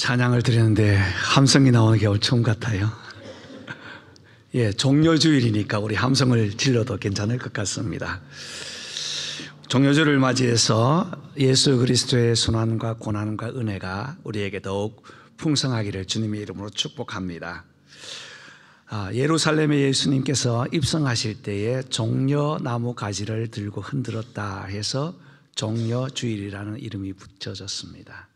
찬양을 드리는데 함성이 나오는 게 처음 같아요. 예, 종려주일이니까 우리 함성을 질러도 괜찮을 것 같습니다. 종려주일을 맞이해서 예수 그리스도의 순환과 고난과 은혜가 우리에게 더욱 풍성하기를 주님의 이름으로 축복합니다. 예루살렘에 예수님께서 입성하실 때에 종려나무 가지를 들고 흔들었다 해서 종려주일이라는 이름이 붙여졌습니다.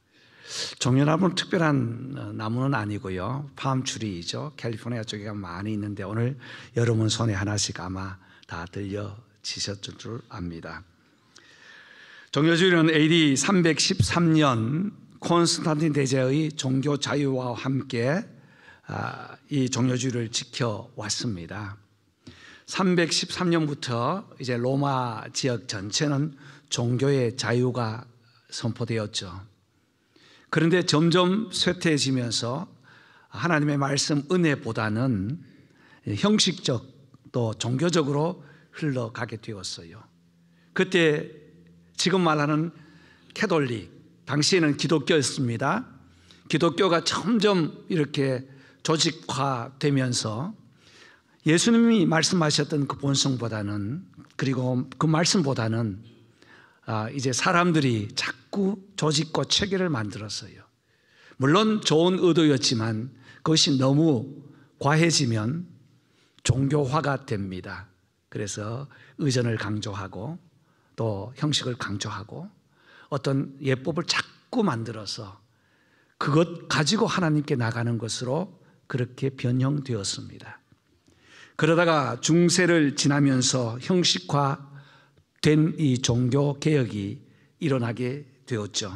종려나무는 특별한 나무는 아니고요, 팜트리이죠. 캘리포니아 쪽에 많이 있는데 오늘 여러분 손에 하나씩 아마 다 들려지셨을 줄 압니다. 종려주일은 AD 313년 콘스탄틴 대제의 종교 자유와 함께 이 종려주일을 지켜왔습니다. 313년부터 이제 로마 지역 전체는 종교의 자유가 선포되었죠. 그런데 점점 쇠퇴해지면서 하나님의 말씀 은혜보다는 형식적 또 종교적으로 흘러가게 되었어요. 그때 지금 말하는 캐톨릭, 당시에는 기독교였습니다. 기독교가 점점 이렇게 조직화되면서 예수님이 말씀하셨던 그 본성보다는, 그리고 그 말씀보다는 이제 사람들이 자꾸 조직과 체계를 만들었어요. 물론 좋은 의도였지만 그것이 너무 과해지면 종교화가 됩니다. 그래서 의전을 강조하고 또 형식을 강조하고 어떤 예법을 자꾸 만들어서 그것 가지고 하나님께 나가는 것으로 그렇게 변형되었습니다. 그러다가 중세를 지나면서 형식화된 이 종교 개혁이 일어나게 되었죠.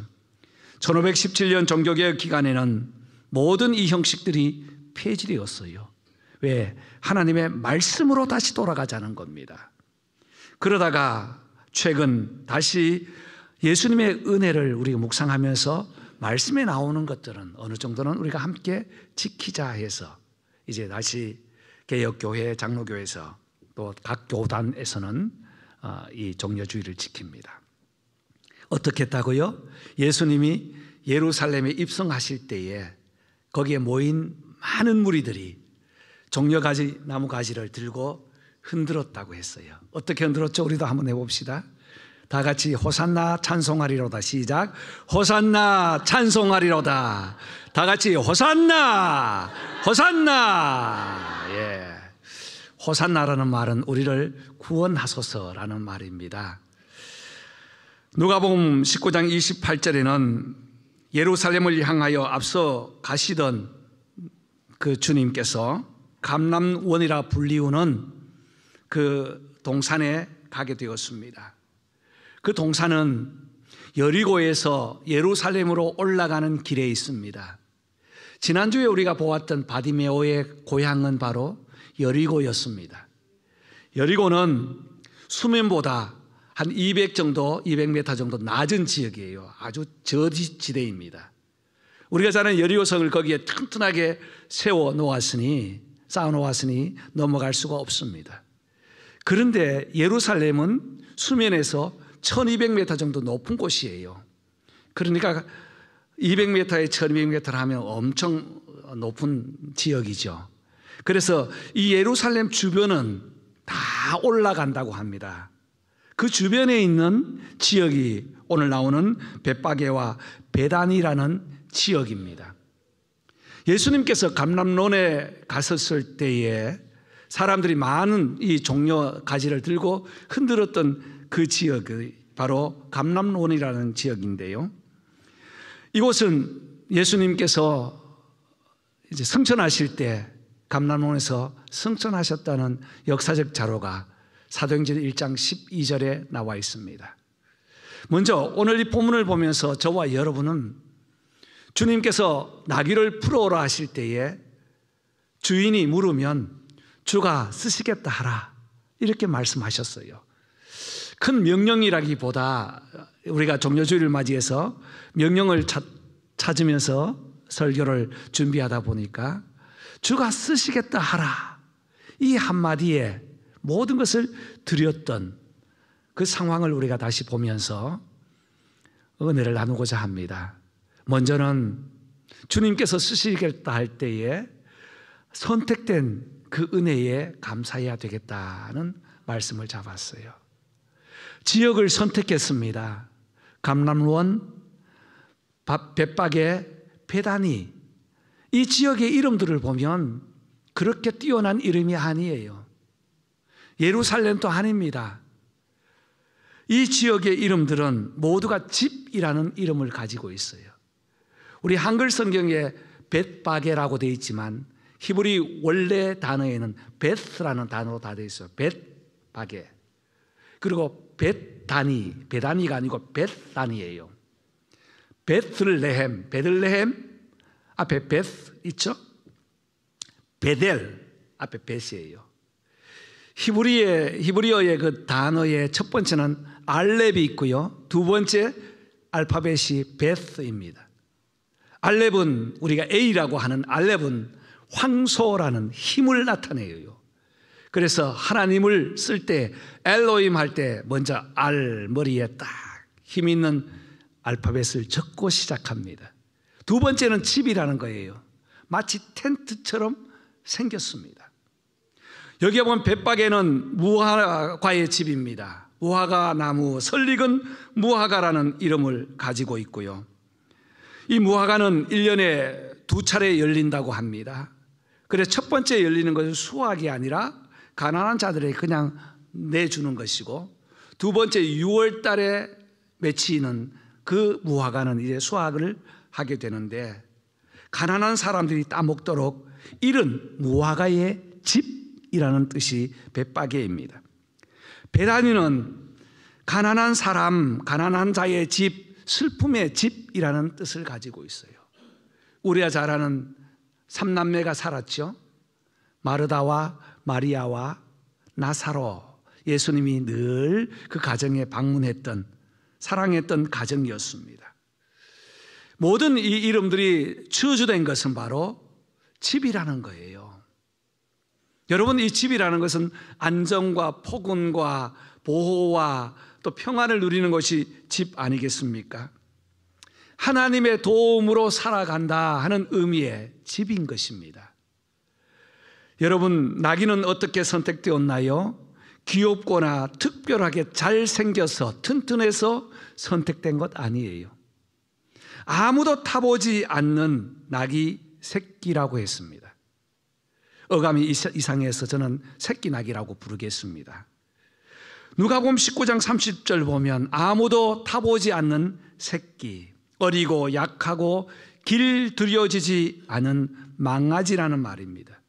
1517년 종교개혁 기간에는 모든 이 형식들이 폐지되었어요. 왜? 하나님의 말씀으로 다시 돌아가자는 겁니다. 그러다가 최근 다시 예수님의 은혜를 우리가 묵상하면서 말씀에 나오는 것들은 어느 정도는 우리가 함께 지키자 해서 이제 다시 개혁교회, 장로교회에서 또 각 교단에서는 이 종려주일을 지킵니다. 어떻게 했다고요? 예수님이 예루살렘에 입성하실 때에 거기에 모인 많은 무리들이 종려가지, 나무 가지를 들고 흔들었다고 했어요. 어떻게 흔들었죠? 우리도 한번 해봅시다. 다 같이 호산나 찬송하리로다. 시작. 호산나 찬송하리로다. 다 같이 호산나 호산나. 예. 호산나라는 말은 우리를 구원하소서라는 말입니다. 누가복음 19장 28절에는 예루살렘을 향하여 앞서 가시던 그 주님께서 감람원이라 불리우는 그 동산에 가게 되었습니다. 그 동산은 여리고에서 예루살렘으로 올라가는 길에 있습니다. 지난주에 우리가 보았던 바디메오의 고향은 바로 여리고였습니다. 여리고는 수면보다 한 200m 정도 낮은 지역이에요. 아주 저지지대입니다. 우리가 잘 아는 여리고성을 거기에 튼튼하게 쌓아 놓았으니 넘어갈 수가 없습니다. 그런데 예루살렘은 수면에서 1200m 정도 높은 곳이에요. 그러니까 200m에 1200m 하면 엄청 높은 지역이죠. 그래서 이 예루살렘 주변은 다 올라간다고 합니다. 그 주변에 있는 지역이 오늘 나오는 벳바게와 베단이라는 지역입니다. 예수님께서 감람론에 갔었을 때에 사람들이 많은 이 종려 가지를 들고 흔들었던 그 지역이 바로 감람론이라는 지역인데요. 이곳은 예수님께서 이제 승천하실 때 감람론에서 승천하셨다는 역사적 자료가 사도행전 1장 12절에 나와 있습니다. 먼저 오늘 이 본문을 보면서 저와 여러분은 주님께서 나귀를 풀어오라 하실 때에 주인이 물으면 주가 쓰시겠다 하라 이렇게 말씀하셨어요. 큰 명령이라기보다 우리가 종려주일을 맞이해서 명령을 찾으면서 설교를 준비하다 보니까 주가 쓰시겠다 하라 이 한마디에 모든 것을 드렸던 그 상황을 우리가 다시 보면서 은혜를 나누고자 합니다. 먼저는 주님께서 쓰시겠다 할 때에 선택된 그 은혜에 감사해야 되겠다는 말씀을 잡았어요. 지역을 선택했습니다. 감람원, 벳박에, 베다니, 이 지역의 이름들을 보면 그렇게 뛰어난 이름이 아니에요. 예루살렘도 아닙니다. 이 지역의 이름들은 모두가 집이라는 이름을 가지고 있어요. 우리 한글 성경에 벳바게라고 되어 있지만 히브리 원래 단어에는 벳라는 단어로 다 되어 있어요. 벳바게. 그리고 베다니가 아니고 벳단이에요. 베들레헴 앞에 벳 있죠? 베델 앞에 벳이에요. 히브리어의 그 단어의 첫 번째는 알렙이 있고요. 두 번째 알파벳이 베스입니다. 알렙은 우리가 A라고 하는 알렙은 황소라는 힘을 나타내요. 그래서 하나님을 쓸 때 엘로힘 할 때 먼저 알 머리에 딱 힘 있는 알파벳을 적고 시작합니다. 두 번째는 집이라는 거예요. 마치 텐트처럼 생겼습니다. 여기에 보면 벳박에는 무화과의 집입니다. 무화과 나무, 설익은 무화과라는 이름을 가지고 있고요. 이 무화과는 1년에 2차례 열린다고 합니다. 그래서 첫 번째 열리는 것은 수확이 아니라 가난한 자들에게 그냥 내주는 것이고, 두 번째 6월 달에 맺히는 그 무화과는 이제 수확을 하게 되는데, 가난한 사람들이 따먹도록 이른 무화과의 집이라는 뜻이 벳바게입니다. 베다니는 가난한 사람, 가난한 자의 집, 슬픔의 집이라는 뜻을 가지고 있어요. 우리가 잘 아는 삼남매가 살았죠. 마르다와 마리아와 나사로, 예수님이 늘 그 가정에 방문했던 사랑했던 가정이었습니다. 모든 이 이름들이 추주된 것은 바로 집이라는 거예요. 여러분, 이 집이라는 것은 안정과 포근과 보호와 또 평안을 누리는 것이 집 아니겠습니까? 하나님의 도움으로 살아간다 하는 의미의 집인 것입니다. 여러분, 나귀는 어떻게 선택되었나요? 귀엽거나 특별하게 잘생겨서 튼튼해서 선택된 것 아니에요. 아무도 타보지 않는 나귀 새끼라고 했습니다. 어감이 이상해서 저는 새끼 나귀라고 부르겠습니다. 누가복음 19장 30절 보면 아무도 타보지 않는 새끼, 어리고 약하고 길 들여지지 않은 망아지라는 말입니다.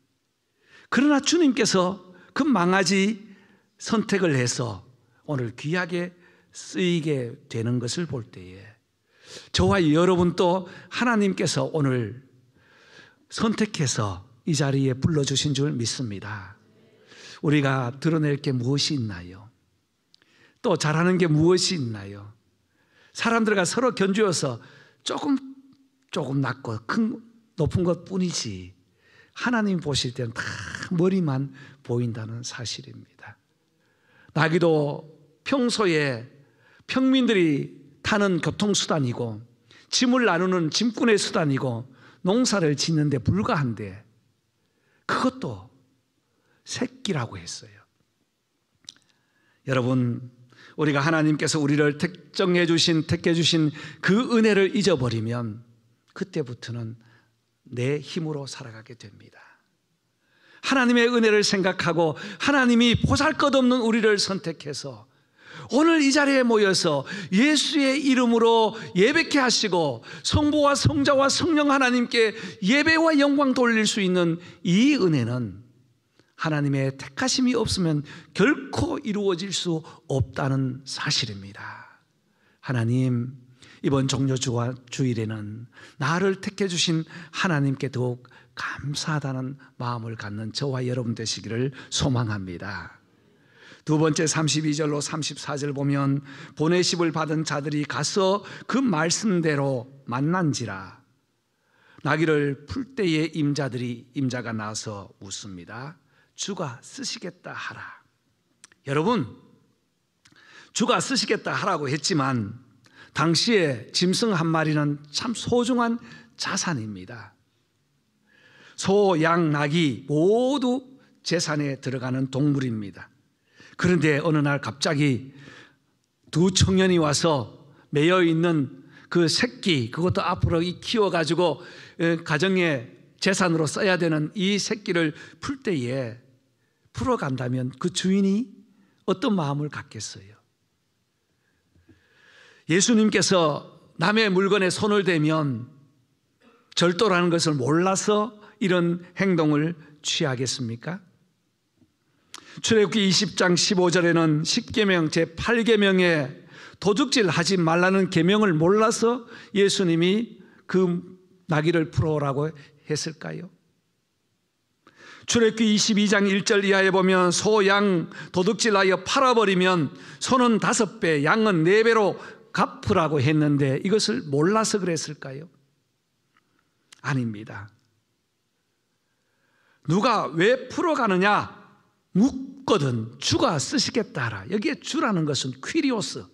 그러나 주님께서 그 망아지 선택을 해서 오늘 귀하게 쓰이게 되는 것을 볼 때에 저와 여러분도 하나님께서 오늘 선택해서 이 자리에 불러주신 줄 믿습니다. 우리가 드러낼 게 무엇이 있나요? 또 잘하는 게 무엇이 있나요? 사람들과 서로 견주어서 조금 낮고 높은 것 뿐이지 하나님 보실 때는 다 머리만 보인다는 사실입니다. 나귀도 평소에 평민들이 타는 교통수단이고 짐을 나누는 짐꾼의 수단이고 농사를 짓는 데 불과한데 그것도 새끼라고 했어요. 여러분, 우리가 하나님께서 우리를 택해 주신 그 은혜를 잊어버리면 그때부터는 내 힘으로 살아가게 됩니다. 하나님의 은혜를 생각하고 하나님이 보잘것없는 우리를 선택해서 오늘 이 자리에 모여서 예수의 이름으로 예배케 하시고 성부와 성자와 성령 하나님께 예배와 영광 돌릴 수 있는 이 은혜는 하나님의 택하심이 없으면 결코 이루어질 수 없다는 사실입니다. 하나님, 이번 종료주일에는 나를 택해 주신 하나님께 더욱 감사하다는 마음을 갖는 저와 여러분 되시기를 소망합니다. 두 번째 32절로 34절 보면 보내심을 받은 자들이 가서 그 말씀대로 만난지라. 나귀를 풀 때에 임자가 나서 웃습니다. 주가 쓰시겠다 하라. 여러분, 주가 쓰시겠다 하라고 했지만 당시에 짐승 한 마리는 참 소중한 자산입니다. 소, 양, 낙이 모두 재산에 들어가는 동물입니다. 그런데 어느 날 갑자기 두 청년이 와서 매여 있는 그 새끼, 그것도 앞으로 키워가지고 가정의 재산으로 써야 되는 이 새끼를 풀 때에 풀어간다면 그 주인이 어떤 마음을 갖겠어요? 예수님께서 남의 물건에 손을 대면 절도라는 것을 몰라서 이런 행동을 취하겠습니까? 출애굽기 20장 15절에는 10계명 제8계명에 도둑질 하지 말라는 계명을 몰라서 예수님이 그 나귀를 풀어오라고 했을까요? 출애굽기 22장 1절 이하에 보면 소, 양 도둑질하여 팔아버리면 소는 5배, 양은 4배로 갚으라고 했는데 이것을 몰라서 그랬을까요? 아닙니다. 누가 왜 풀어가느냐 묻거든 주가 쓰시겠다 하라. 여기에 주라는 것은 퀴리오스,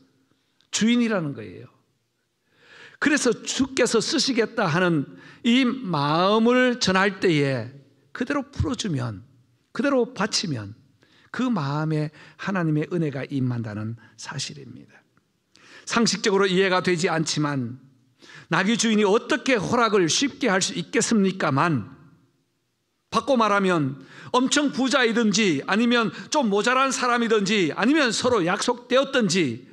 주인이라는 거예요. 그래서 주께서 쓰시겠다 하는 이 마음을 전할 때에 그대로 풀어주면, 그대로 바치면 그 마음에 하나님의 은혜가 임한다는 사실입니다. 상식적으로 이해가 되지 않지만 나귀 주인이 어떻게 허락을 쉽게 할 수 있겠습니까만, 바꿔 말하면 엄청 부자이든지 아니면 좀 모자란 사람이든지 아니면 서로 약속되었든지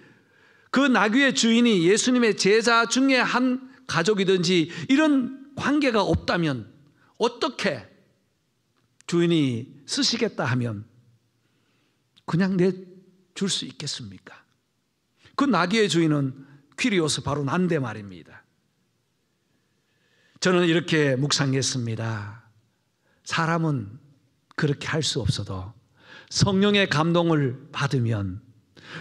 그 나귀의 주인이 예수님의 제자 중에 한 가족이든지 이런 관계가 없다면 어떻게 주인이 쓰시겠다 하면 그냥 내줄 수 있겠습니까? 그 나귀의 주인은 퀴리오스, 바로 난데 말입니다. 저는 이렇게 묵상했습니다. 사람은 그렇게 할 수 없어도 성령의 감동을 받으면,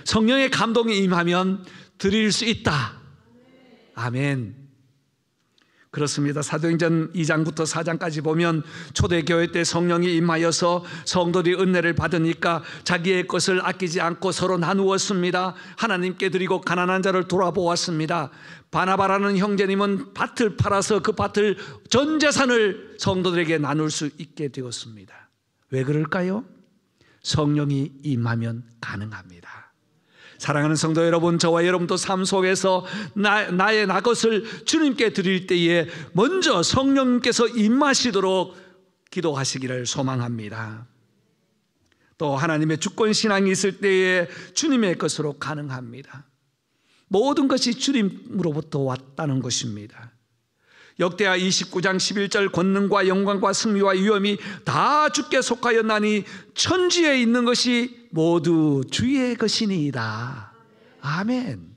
성령의 감동이 임하면 드릴 수 있다. 아멘. 그렇습니다. 사도행전 2장부터 4장까지 보면 초대교회 때 성령이 임하여서 성도들이 은혜를 받으니까 자기의 것을 아끼지 않고 서로 나누었습니다. 하나님께 드리고 가난한 자를 돌아보았습니다. 바나바라는 형제님은 밭을 팔아서 그 밭을 전 재산을 성도들에게 나눌 수 있게 되었습니다. 왜 그럴까요? 성령이 임하면 가능합니다. 사랑하는 성도 여러분, 저와 여러분도 삶 속에서 나의 나 것을 주님께 드릴 때에 먼저 성령님께서 임하시도록 기도하시기를 소망합니다. 또 하나님의 주권 신앙이 있을 때에 주님의 것으로 가능합니다. 모든 것이 주님으로부터 왔다는 것입니다. 역대하 29장 11절 권능과 영광과 승리와 위엄이 다 주께 속하였나니 천지에 있는 것이 모두 주의 것이니이다. 아멘.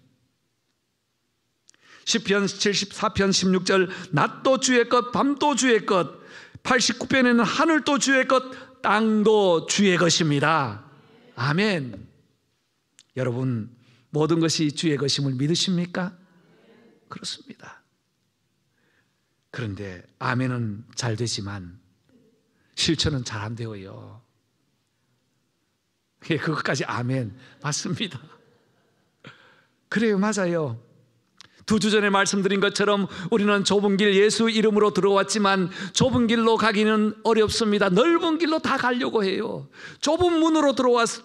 시편 74편 16절 낮도 주의 것 밤도 주의 것, 89편에는 하늘도 주의 것 땅도 주의 것입니다. 아멘. 여러분, 모든 것이 주의 것임을 믿으십니까? 그렇습니다. 그런데 아멘은 잘 되지만 실천은 잘 안 되어요. 그것까지 아멘 맞습니다. 그래요, 맞아요. 2주 전에 말씀드린 것처럼 우리는 좁은 길 예수 이름으로 들어왔지만 좁은 길로 가기는 어렵습니다. 넓은 길로 다 가려고 해요. 좁은 문으로 들어와서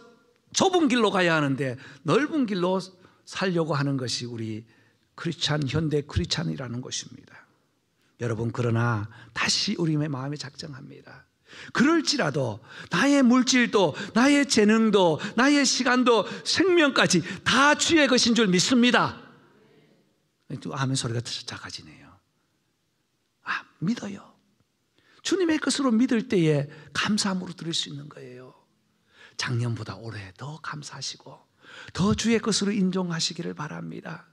좁은 길로 가야 하는데 넓은 길로 살려고 하는 것이 우리 크리스찬, 현대 크리스찬이라는 것입니다. 여러분, 그러나 다시 우리의 마음에 작정합니다. 그럴지라도 나의 물질도 나의 재능도 나의 시간도 생명까지 다 주의 것인 줄 믿습니다. 또 아멘 소리가 작아지네요. 믿어요. 주님의 것으로 믿을 때에 감사함으로 드릴 수 있는 거예요. 작년보다 올해 더 감사하시고 더 주의 것으로 인정하시기를 바랍니다.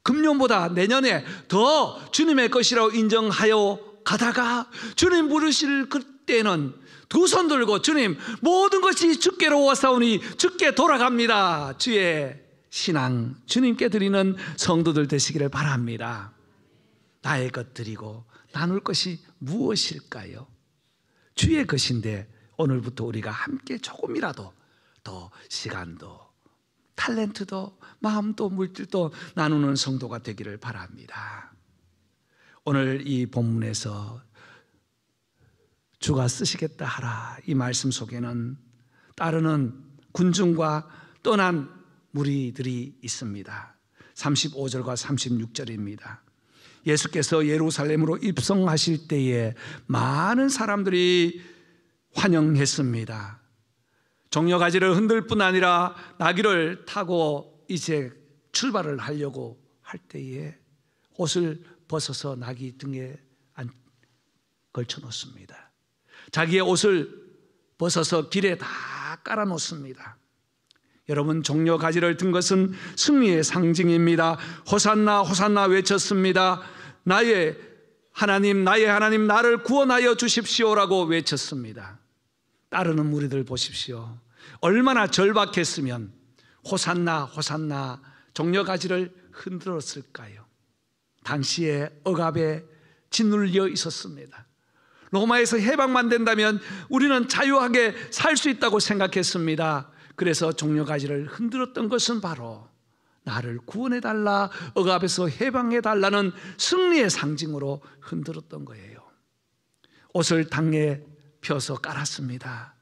금년보다 내년에 더 주님의 것이라고 인정하여 가다가 주님 부르실 그때는 두 손 들고 주님, 모든 것이 주께로 와사오니 주께 돌아갑니다. 주의 신앙 주님께 드리는 성도들 되시기를 바랍니다. 나의 것 드리고 나눌 것이 무엇일까요? 주의 것인데 오늘부터 우리가 함께 조금이라도 더 시간도 탤런트도 마음도 물질도 나누는 성도가 되기를 바랍니다. 오늘 이 본문에서 주가 쓰시겠다 하라 이 말씀 속에는 따르는 군중과 떠난 무리들이 있습니다. 35절과 36절입니다. 예수께서 예루살렘으로 입성하실 때에 많은 사람들이 환영했습니다. 종려가지를 흔들 뿐 아니라 나귀를 타고 이제 출발을 하려고 할 때에 옷을 벗어서 나귀 등에 걸쳐 놓습니다. 자기의 옷을 벗어서 길에 다 깔아 놓습니다. 여러분, 종려가지를 든 것은 승리의 상징입니다. 호산나 호산나 외쳤습니다. 나의 하나님 나를 구원하여 주십시오라고 외쳤습니다. 따르는 무리들 보십시오. 얼마나 절박했으면 호산나 호산나 종려가지를 흔들었을까요? 당시에 억압에 짓눌려 있었습니다. 로마에서 해방만 된다면 우리는 자유하게 살 수 있다고 생각했습니다. 그래서 종려가지를 흔들었던 것은 바로 나를 구원해달라, 억압에서 해방해달라는 승리의 상징으로 흔들었던 거예요. 옷을 당에 펴서 깔았습니다.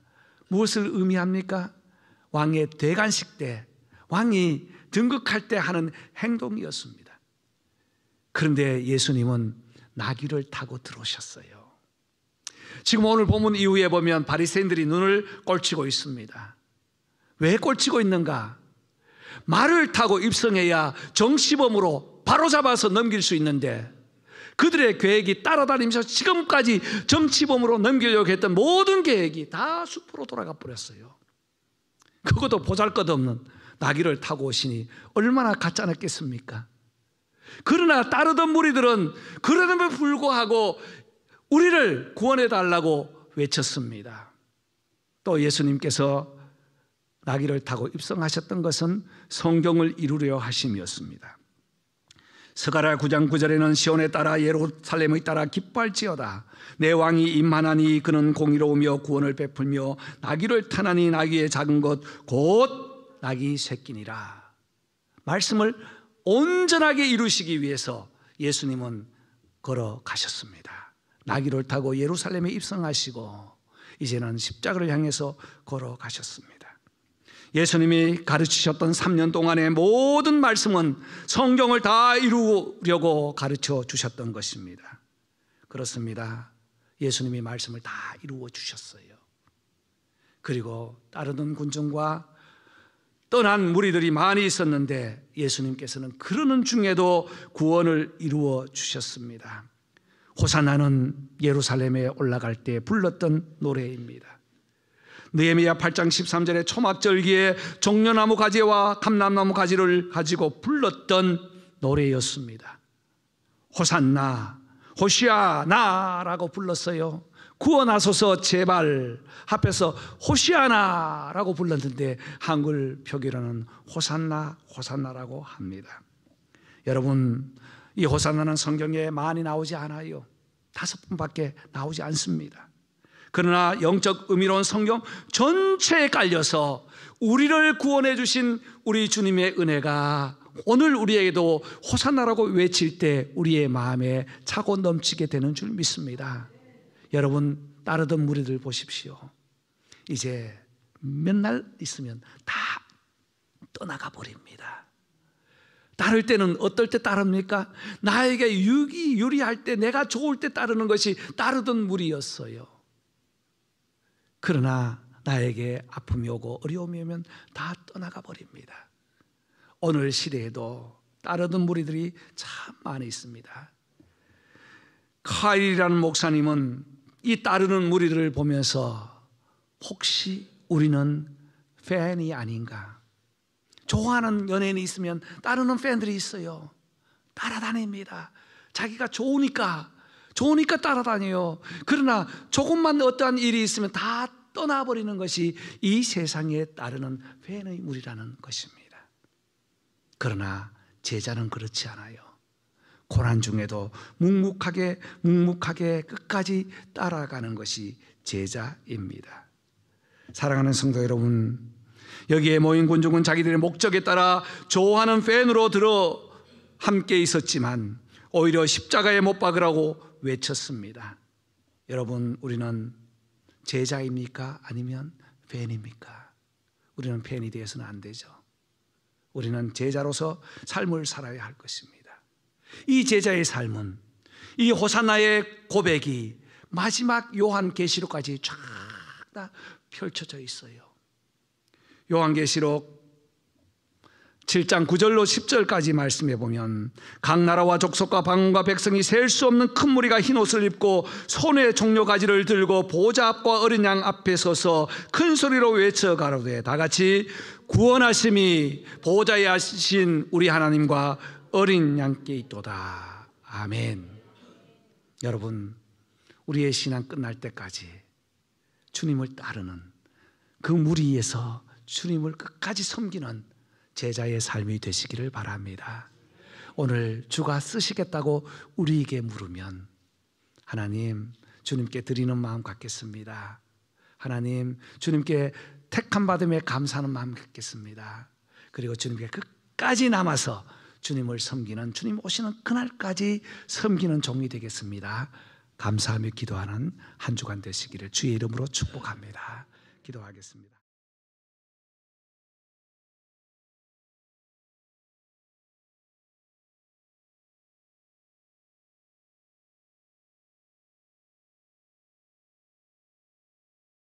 무엇을 의미합니까? 왕의 대관식 때, 왕이 등극할 때 하는 행동이었습니다. 그런데 예수님은 나귀를 타고 들어오셨어요. 지금 오늘 본문 이후에 보면 바리새인들이 눈을 꼴치고 있습니다. 왜 꼴치고 있는가? 말을 타고 입성해야 정시범으로 바로잡아서 넘길 수 있는데 그들의 계획이 따라다니면서 지금까지 정치범으로 넘기려고 했던 모든 계획이 다 숲으로 돌아가 버렸어요. 그것도 보잘것없는 나귀를 타고 오시니 얼마나 가짜냈겠습니까? 그러나 따르던 무리들은 그럼에도 불구하고 우리를 구원해달라고 외쳤습니다. 또 예수님께서 나귀를 타고 입성하셨던 것은 성경을 이루려 하심이었습니다. 스가랴 9장 9절에는 시온에 따라 예루살렘에 따라 기뻐할지어다. 내 왕이 임하나니 그는 공의로우며 구원을 베풀며 나귀를 타나니 나귀의 작은 것 곧 나귀 새끼니라. 말씀을 온전하게 이루시기 위해서 예수님은 걸어가셨습니다. 나귀를 타고 예루살렘에 입성하시고 이제는 십자가를 향해서 걸어가셨습니다. 예수님이 가르치셨던 3년 동안의 모든 말씀은 성경을 다 이루려고 가르쳐 주셨던 것입니다. 그렇습니다. 예수님이 말씀을 다 이루어 주셨어요. 그리고 따르던 군중과 떠난 무리들이 많이 있었는데 예수님께서는 그러는 중에도 구원을 이루어 주셨습니다. 호산나는 예루살렘에 올라갈 때 불렀던 노래입니다. 느헤미야 8장 13절에 초막절기에 종려나무 가지와 감람나무 가지를 가지고 불렀던 노래였습니다. 호산나 호시아나라고 불렀어요. 구원하소서 제발 합해서 호시아나라고 불렀는데 한글 표기로는 호산나 호산나라고 합니다. 여러분, 이 호산나는 성경에 많이 나오지 않아요. 5번밖에 나오지 않습니다. 그러나 영적 의미로운 성경 전체에 깔려서 우리를 구원해 주신 우리 주님의 은혜가 오늘 우리에게도 호산나라고 외칠 때 우리의 마음에 차고 넘치게 되는 줄 믿습니다. 여러분, 따르던 무리들 보십시오. 이제 몇 날 있으면 다 떠나가 버립니다. 따를 때는 어떨 때 따릅니까? 나에게 유리할 때, 내가 좋을 때 따르는 것이 따르던 무리였어요. 그러나 나에게 아픔이 오고 어려움이 오면 다 떠나가 버립니다. 오늘 시대에도 따르던 무리들이 참 많이 있습니다. 카일이라는 목사님은 이 따르는 무리들을 보면서 혹시 우리는 팬이 아닌가? 좋아하는 연예인이 있으면 따르는 팬들이 있어요. 따라다닙니다. 자기가 좋으니까 따라다녀요. 그러나 조금만 어떠한 일이 있으면 다 떠나버리는 것이 이 세상에 따르는 팬의 무리라는 것입니다. 그러나 제자는 그렇지 않아요. 고난 중에도 묵묵하게 끝까지 따라가는 것이 제자입니다. 사랑하는 성도 여러분, 여기에 모인 군중은 자기들의 목적에 따라 좋아하는 팬으로 들어 함께 있었지만 오히려 십자가에 못 박으라고 외쳤습니다. 여러분, 우리는 제자입니까? 아니면 팬입니까? 우리는 팬이 되어서는 안 되죠. 우리는 제자로서 삶을 살아야 할 것입니다. 이 제자의 삶은, 이 호산나의 고백이 마지막 요한계시록까지 쫙 다 펼쳐져 있어요. 요한계시록 7장 9절로 10절까지 말씀해 보면, 각 나라와 족속과 방언과 백성이 셀 수 없는 큰 무리가 흰 옷을 입고 손에 종려가지를 들고 보좌 앞과 어린 양 앞에 서서 큰 소리로 외쳐 가로되, 다 같이 구원하심이 보좌에 하신 우리 하나님과 어린 양께 있도다. 아멘. 여러분, 우리의 신앙 끝날 때까지 주님을 따르는 그 무리에서 주님을 끝까지 섬기는 제자의 삶이 되시기를 바랍니다. 오늘 주가 쓰시겠다고 우리에게 물으면, 하나님, 주님께 드리는 마음 갖겠습니다. 하나님, 주님께 택함 받음에 감사하는 마음 갖겠습니다. 그리고 주님께 끝까지 남아서 주님을 섬기는, 주님 오시는 그날까지 섬기는 종이 되겠습니다. 감사하며 기도하는 한 주간 되시기를 주의 이름으로 축복합니다. 기도하겠습니다.